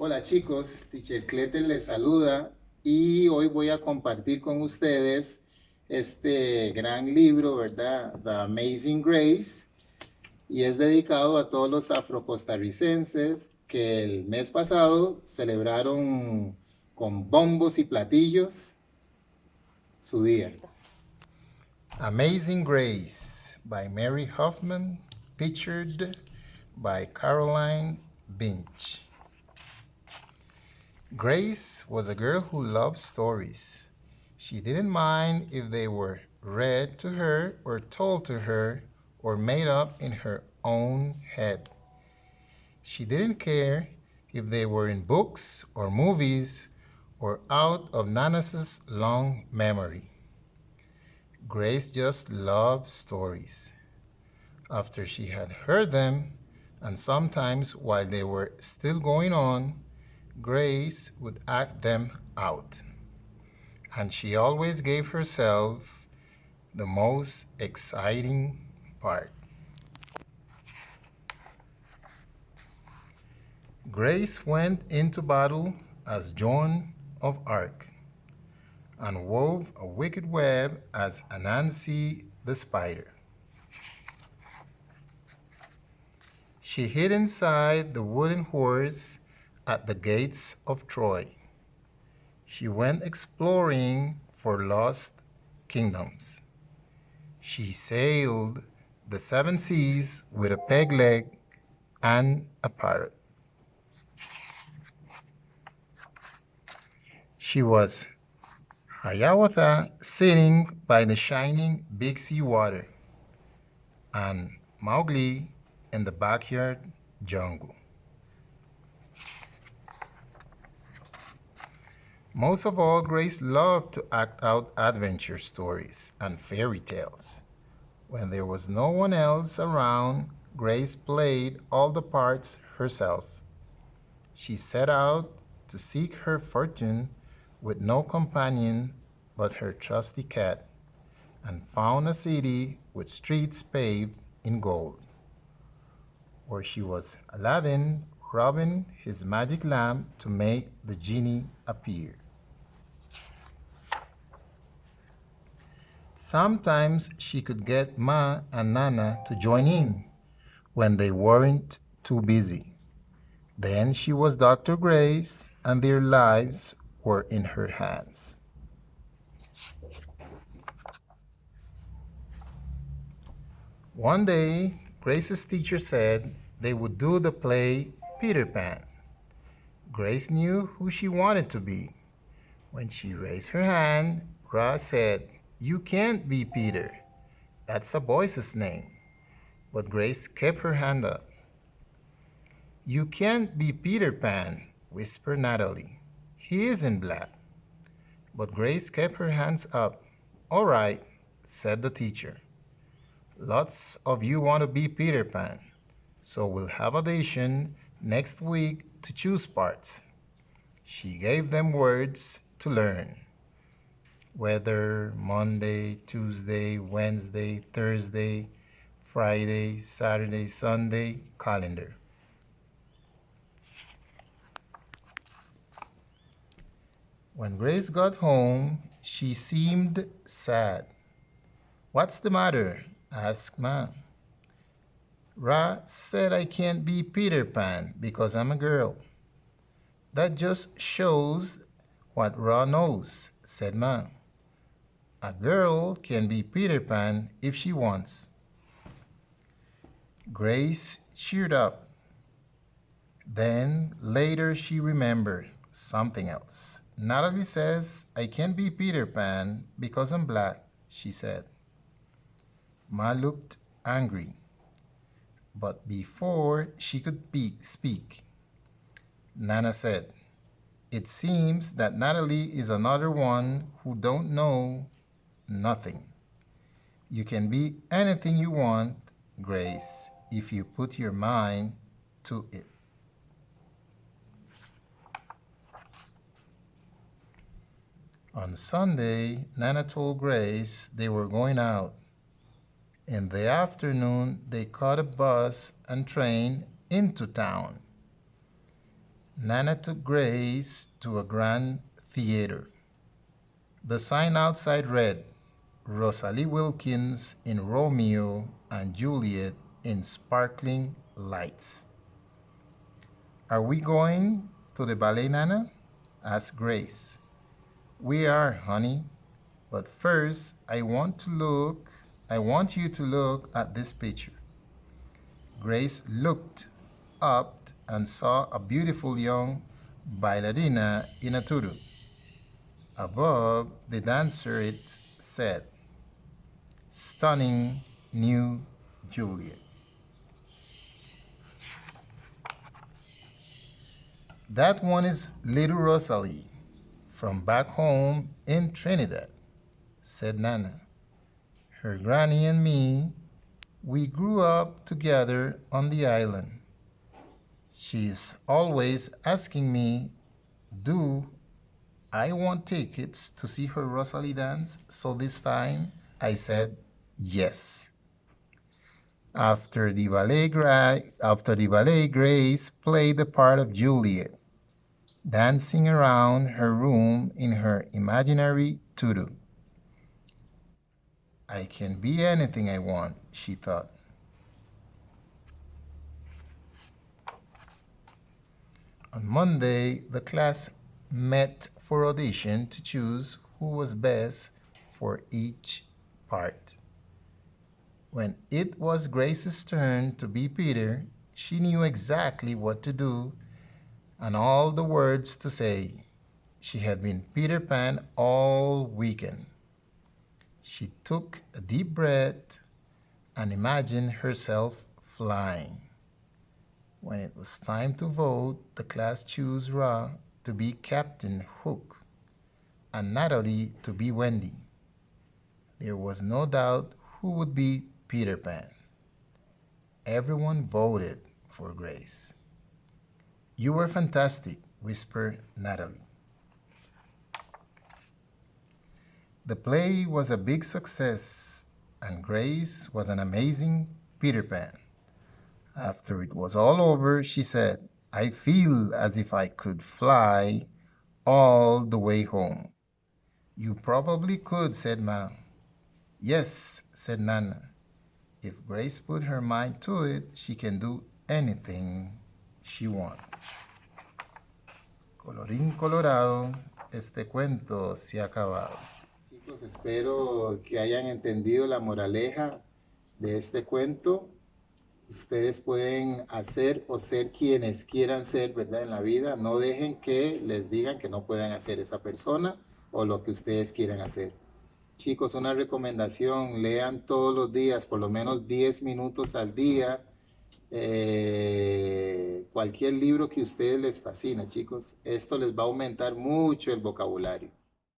Hola chicos, Teacher Cleter les saluda y hoy voy a compartir con ustedes este gran libro, ¿verdad? The Amazing Grace, y es dedicado a todos los afrocostarricenses que el mes pasado celebraron con bombos y platillos su día. Amazing Grace by Mary Hoffman, pictured by Caroline Binch. Grace was a girl who loved stories. She didn't mind if they were read to her or told to her or made up in her own head. She didn't care if they were in books or movies or out of Nana's long memory. Grace just loved stories. After she had heard them, and sometimes while they were still going on, Grace would act them out. And she always gave herself the most exciting part. Grace went into battle as Joan of Arc and wove a wicked web as Anansi the spider. She hid inside the wooden horse at the gates of Troy. She went exploring for lost kingdoms. She sailed the seven seas with a peg leg and a parrot. She was Hiawatha sitting by the shining Big Sea water, and Mowgli in the backyard jungle. Most of all, Grace loved to act out adventure stories and fairy tales. When there was no one else around, Grace played all the parts herself. She set out to seek her fortune with no companion but her trusty cat, and found a city with streets paved in gold, where she was Aladdin rubbing his magic lamp to make the genie appear. Sometimes she could get Ma and Nana to join in when they weren't too busy. Then she was Dr. Grace, and their lives were in her hands. One day, Grace's teacher said they would do the play Peter Pan. Grace knew who she wanted to be. When she raised her hand, Ra said, "You can't be Peter. That's a boy's name." But Grace kept her hand up. "You can't be Peter Pan," whispered Natalie. "He isn't black." But Grace kept her hands up. "All right," said the teacher. "Lots of you want to be Peter Pan, so we'll have audition next week to choose parts." She gave them words to learn. Weather, Monday, Tuesday, Wednesday, Thursday, Friday, Saturday, Sunday, calendar. When Grace got home, she seemed sad. "What's the matter?" asked Ma. "Ra said I can't be Peter Pan because I'm a girl." "That just shows what Ra knows," said Ma. "A girl can be Peter Pan if she wants." Grace cheered up. Then later she remembered something else. "Natalie says I can't be Peter Pan because I'm black," she said. Ma looked angry, but before she could speak, Nana said, "It seems that Natalie is another one who don't know nothing. You can be anything you want, Grace, if you put your mind to it." On Sunday, Nana told Grace they were going out. In the afternoon, they caught a bus and train into town. Nana took Grace to a grand theater. The sign outside read, Rosalie Wilkins in Romeo and Juliet in sparkling lights. Are we going to the ballet, Nana? Asked Grace. We are, honey. But first, I want you to look at this picture. Grace looked up and saw a beautiful young ballerina in a tutu. Above the dancer it said, Stunning New Juliet. That one is little Rosalie from back home in Trinidad, said Nana. Her granny and me, we grew up together on the island. She's always asking me, do I want tickets to see her Rosalie dance? So this time I said yes. After the ballet, Grace played the part of Juliet, dancing around her room in her imaginary tutu. I can be anything I want, she thought. On Monday, the class met for audition to choose who was best for each part. When it was Grace's turn to be Peter, she knew exactly what to do and all the words to say. She had been Peter Pan all weekend. She took a deep breath and imagined herself flying. When it was time to vote, the class chose Ra to be Captain Hook and Natalie to be Wendy. There was no doubt who would be Peter Pan. Everyone voted for Grace. You were fantastic, whispered Natalie. The play was a big success, and Grace was an amazing Peter Pan. After it was all over, she said, I feel as if I could fly all the way home. You probably could, said Ma. Yes, said Nana. If Grace put her mind to it, she can do anything she wants. Colorín colorado, este cuento se ha acabado. Chicos, espero que hayan entendido la moraleja de este cuento. Ustedes pueden hacer o ser quienes quieran ser, ¿verdad? En la vida. No dejen que les digan que no puedan hacer esa persona o lo que ustedes quieran hacer. Chicos, una recomendación, lean todos los días, por lo menos 10 minutos al día, cualquier libro que a ustedes les fascine, chicos. Esto les va a aumentar mucho el vocabulario.